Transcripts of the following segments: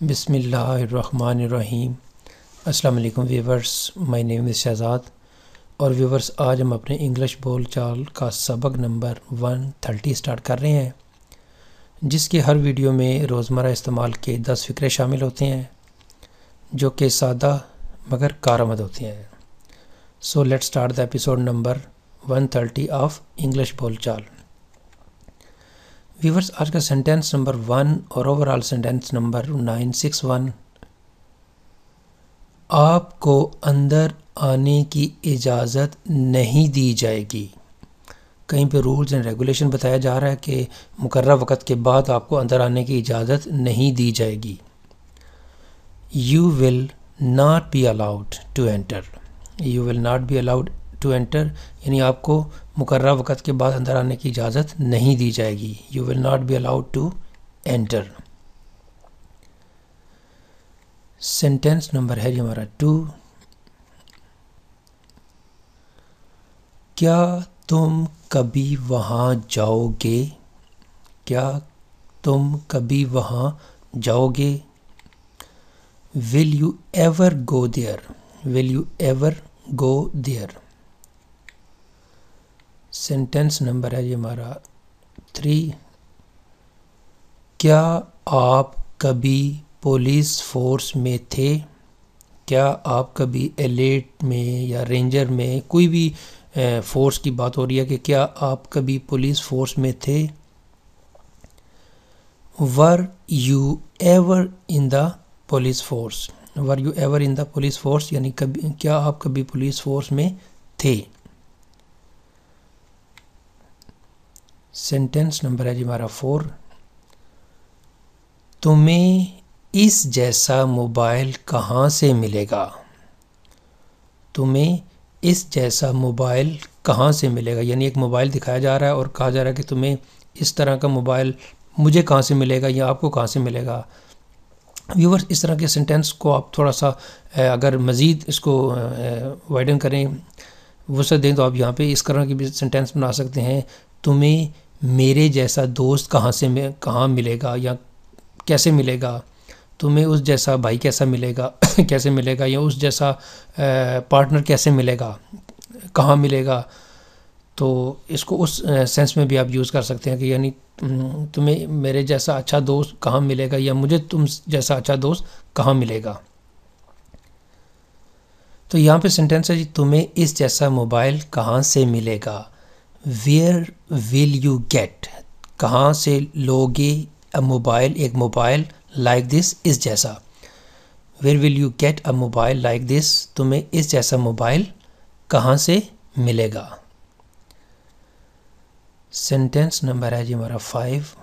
بسم اللہ الرحمن الرحیم۔ السلام علیکم ویورز، مائی نیم از شہزاد اور ویورز آج ہم اپنے انگلش بول چال کا سبق نمبر 130 سٹارٹ کر رہے ہیں، جس کے ہر ویڈیو میں روزمرہ استعمال کے 10 فقرے شامل ہوتے ہیں جو کہ سادہ مگر کارآمد ہوتے ہیں۔ So let start the episode number 130 of English بول چال۔ ویورز آج کا سینٹینس نمبر 1 اور اوورال سینٹینس نمبر 961، آپ کو اندر آنے کی اجازت نہیں دی جائے گی۔ کہیں پہ رولز اینڈ ریگولیشن بتایا جا رہا ہے کہ مقررہ وقت کے بعد آپ کو اندر آنے کی اجازت نہیں دی جائے گی۔ You will not be allowed to enter. You will not be allowed to enter یعنی آپ کو مقررہ وقت کے بعد اندر آنے کی اجازت نہیں دی جائے گی۔ You will not be allowed to enter. Sentence number ہے جی ہمارا 2۔ کیا تم کبھی وہاں جاؤ گے؟ کیا تم کبھی وہاں جاؤ گے؟ Will you ever go there? Will you ever go there? Sentence number ہے جی ہمارا 3۔ کیا آپ کبھی پولیس فورس میں تھے؟ کیا آپ کبھی ایلیٹ میں یا رینجر میں، کوئی بھی فورس کی بات ہو رہی ہے کہ کیا آپ کبھی پولیس فورس میں تھے؟ Were you ever in the police force? Were you ever in the police force یعنی کیا آپ کبھی پولیس فورس میں تھے؟ سینٹینس نمبر ہے جی ہمارا 4۔ تمہیں اس جیسا موبائل کہاں سے ملے گا؟ تمہیں اس جیسا موبائل کہاں سے ملے گا یعنی ایک موبائل دکھایا جا رہا ہے اور کہا جا رہا ہے کہ تمہیں اس طرح کا موبائل مجھے کہاں سے ملے گا یا آپ کو کہاں سے ملے گا۔ ویورز اس طرح کے سینٹینس کو آپ تھوڑا سا اگر مزید اس کو وائڈن کریں، وسعت دیں، تو آپ یہاں پہ اس طرح کی بھی سینٹینس بنا سکتے ہیں۔ تمہیں میرے جیسا دوست کہاں ملے گا یا کیسے ملے گا؟ تمہیں اس جیسا بھائی کیسا ملے گا کیسے ملے گا، یا اس جیسا پارٹنر کیسے ملے گا، کہاں ملے گا؟ تو اس کو اس سینس میں بھی آپ یوز کر سکتے ہیں کہ یعنی تمہیں میرے جیسا اچھا دوست کہاں ملے گا یا مجھے تم جیسا اچھا دوست کہاں ملے گا۔ تو یہاں پہ سینٹینس ہے جی تمہیں اس جیسا موبائل کہاں سے ملے گا۔ Where will you get؟ کہاں سے لوگے ایک موبائل like this اس جیسا۔ Where will you get a mobile like this؟ تمہیں اس جیسا موبائل کہاں سے ملے گا۔ سینٹینس نمبر ہے جی ہمارا 5۔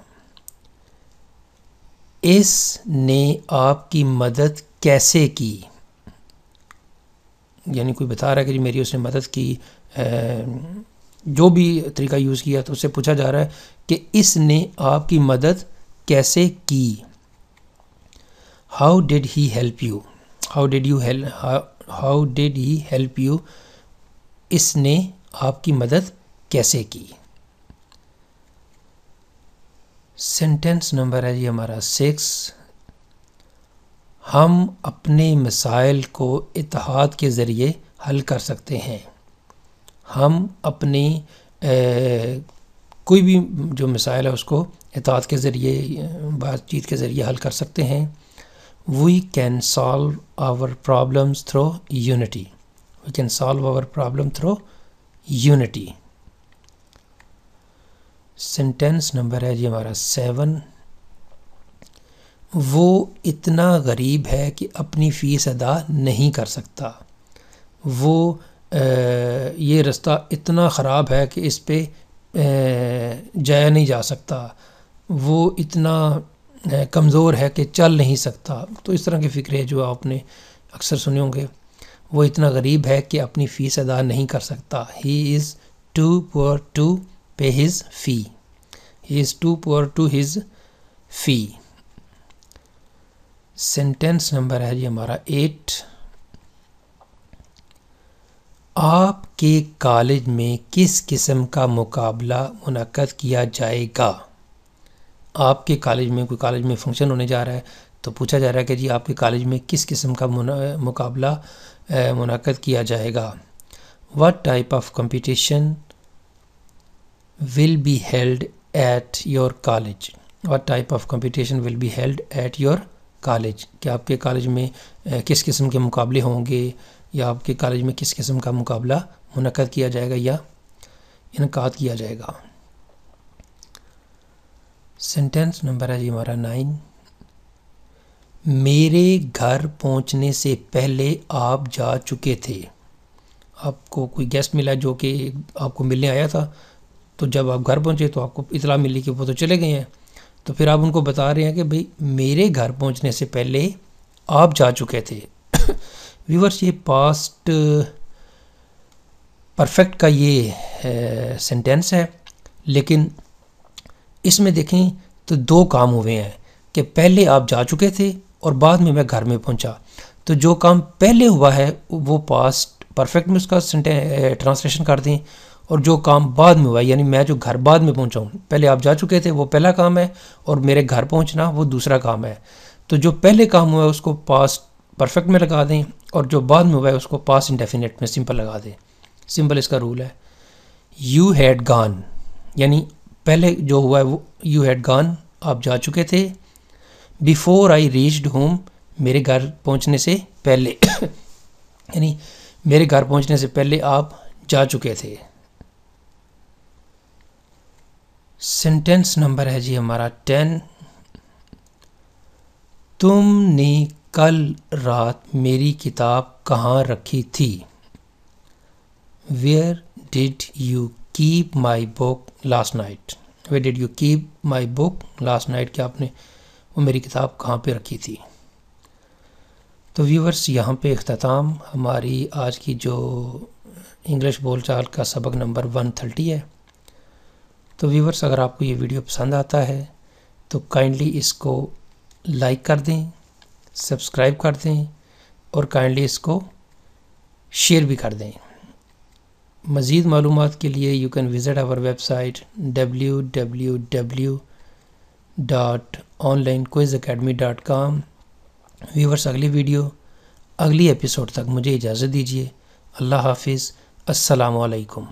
اس نے آپ کی مدد کیسے کی؟ یعنی کوئی بتا رہا ہے کہ جی میری اس نے مدد کی، جو بھی طریقہ یوز کیا، تو اس سے پوچھا جا رہا ہے کہ اس نے آپ کی مدد کیسے کی۔ How did he help you؟ How did he help you؟ اس نے آپ کی مدد کیسے کی۔ سینٹینس نمبر ہے جی ہمارا 6۔ ہم اپنے مسائل کو اتحاد کے ذریعے حل کر سکتے ہیں۔ ہم اپنے کوئی بھی جو مسائل ہے اس کو اتحاد کے ذریعے، بات چیت کے ذریعے حل کر سکتے ہیں۔ We can solve our problems through unity۔ We can solve our problem through unity۔ Sentence number ہے جی ہمارا 7۔ وہ اتنا غریب ہے کہ اپنی فیس ادا نہیں کر سکتا۔ وہ یہ رستہ اتنا خراب ہے کہ اس پہ جایا نہیں جا سکتا۔ وہ اتنا کمزور ہے کہ چل نہیں سکتا۔ تو اس طرح کے فقرے جو آپ نے اکثر سنے ہوں گے۔ وہ اتنا غریب ہے کہ اپنی فیس ادا نہیں کر سکتا۔ He is too poor to pay his fee۔ He is too poor to his fee۔ Sentence number ہے جی ہمارا 8۔ آپ کے کالج میں کس قسم کا مقابلہ منعقد کیا جائے گا؟ آپ کے کالج میں فنکشن ہونے جا رہا ہے تو پوچھا جا رہا ہے کہ جی آپ کے کالج میں کس قسم کا مقابلہ منعقد کیا جائے گا. What type of competition will be held at your college? What type of competition will be held at your college? کہ آپ کے کالج میں کس قسم کے مقابلے ہوں گے یا آپ کے کالج میں کس قسم کا مقابلہ منعقد کیا جائے گا یا انعقاد کیا جائے گا. سینٹینس نمبر ہے جی ہمارا 9. میرے گھر پہنچنے سے پہلے آپ جا چکے تھے. آپ کو کوئی گیسٹ ملا جو کہ آپ کو ملنے آیا تھا، تو جب آپ گھر پہنچے تو آپ کو اطلاع ملی کہ وہ تو چلے گئے ہیں، تو پھر آپ ان کو بتا رہے ہیں کہ بھئی میرے گھر پہنچنے سے پہلے آپ جا چکے تھے. ویورس یہ پاسٹ پرفیکٹ کا یہ سینٹینس ہے، لیکن اس میں دیکھیں تو دو کام ہوئے ہیں کہ پہلے آپ جا چکے تھے اور بعد میں گھر میں پہنچا. تو جو کام پہلے ہوا ہے وہ پاسٹ پرفیکٹ میں اس کا ٹرانسلیشن کر دیں، اور جو کام بعد میں ہوا ہے یعنی میں جو گھر بعد میں پہنچا ہوں، پہلے آپ جا چکے تھے وہ پہلا کام ہے اور میرے گھر پہنچنا وہ دوسرا کام ہے. تو جو پہلے کام ہوا ہے اس کو پاسٹ پرفیکٹ میں لگا دیں اور جو بعد میں ہوا ہے اس کو پاسٹ انڈیفینٹ میں سمپل لگا دیں. سمپل اس کا رول ہے. یو ہیڈ گان، یعنی پہلے جو ہوا ہے وہ یو ہیڈ گان، آپ جا چکے تھے. بیفور آئی ریچڈ ہوم، میرے گھر پہنچنے سے پہلے یعنی میرے گھر پہنچنے سے پہلے آپ جا چکے تھے. سینٹینس نمبر ہے جی ہمارا 10. تم نے کل رات میری کتاب کہاں رکھی تھی؟ Where did you keep my book last night? Where did you keep my book last night, کہ آپ نے وہ میری کتاب کہاں پہ رکھی تھی. تو ویورس یہاں پہ اختتام ہماری آج کی جو انگلش بول چال کا سبق نمبر 130 ہے. تو ویورس اگر آپ کو یہ ویڈیو پسند آتا ہے تو کائنڈلی اس کو لائک کر دیں، سبسکرائب کر دیں اور کائنڈلی اس کو شیئر بھی کر دیں. مزید معلومات کے لیے you can visit our website www.onlinequizacademy.com. Viewers اگلی ویڈیو اگلی ایپیسوڈ تک مجھے اجازت دیجیے. اللہ حافظ. السلام علیکم.